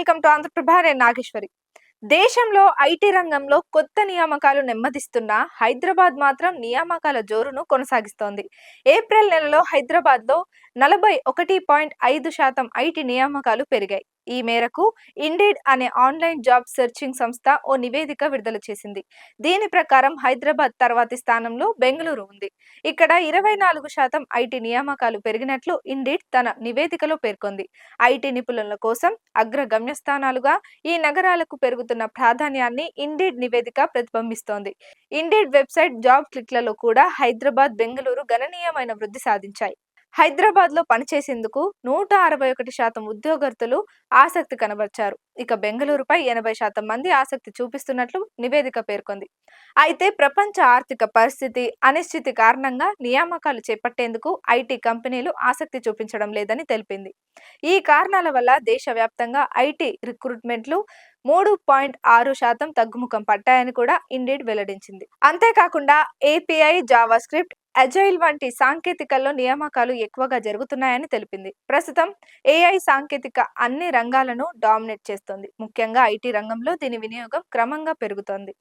Welcome to Andhraprabha. నేను నాగేశ్వరి. దేశంలో IT రంగంలో కొత్త నియామకాలు నెమ్మదిస్తున్నా హైదరాబాద్ మాత్రం నియామకాల జోరును కొనసాగిస్తోంది. ఏప్రిల్ నెలలో హైదరాబాద్లో 41.5% ఐటీ నియామకాలు పెరిగాయి. ఈ మేరకు ఇండీడ్ అనే ఆన్లైన్ జాబ్ సెర్చింగ్ సంస్థ ఓ నివేదిక విడుదల చేసింది. దీని ప్రకారం హైదరాబాద్ తర్వాతి స్థానంలో బెంగళూరు ఉంది. ఇక్కడ 24% ఐటీ నియామకాలు పెరిగినట్లు ఇండీడ్ తన నివేదికలో పేర్కొంది. ఐటీ నిపుణుల కోసం అగ్ర గమ్యస్థానాలుగా ఈ నగరాలకు పెరుగుతున్న ప్రాధాన్యాన్ని ఇండీడ్ నివేదిక ప్రతిబింబిస్తోంది. ఇండీడ్ వెబ్సైట్ జాబ్ క్లిక్లలో కూడా హైదరాబాద్, బెంగళూరు గణనీయమైన వృద్ధి సాధించాయి. హైదరాబాద్ లో పనిచేసేందుకు 161% ఉద్యోగస్తులు ఆసక్తి కనబర్చారు. ఇక బెంగళూరుపై 80% మంది ఆసక్తి చూపిస్తున్నట్లు నివేదిక పేర్కొంది. అయితే ప్రపంచ ఆర్థిక పరిస్థితి అనిశ్చితి కారణంగా నియామకాలు చేపట్టేందుకు ఐటీ కంపెనీలు ఆసక్తి చూపించడం లేదని తెలిపింది. ఈ కారణాల వల్ల దేశవ్యాప్తంగా ఐటీ రిక్రూట్మెంట్లు 3.6% తగ్గుముఖం పట్టాయని కూడా ఇండీడ్ వెల్లడించింది. అంతేకాకుండా ఏపీఐ, జావా స్క్రిప్ట్, అజైల్ వంటి సాంకేతికల్లో నియామకాలు ఎక్కువగా జరుగుతున్నాయని తెలిపింది. ప్రస్తుతం ఏఐ సాంకేతిక అన్ని రంగాలను డామినేట్ చేస్తోంది. ముఖ్యంగా ఐటీ రంగంలో దీని వినియోగం క్రమంగా పెరుగుతోంది.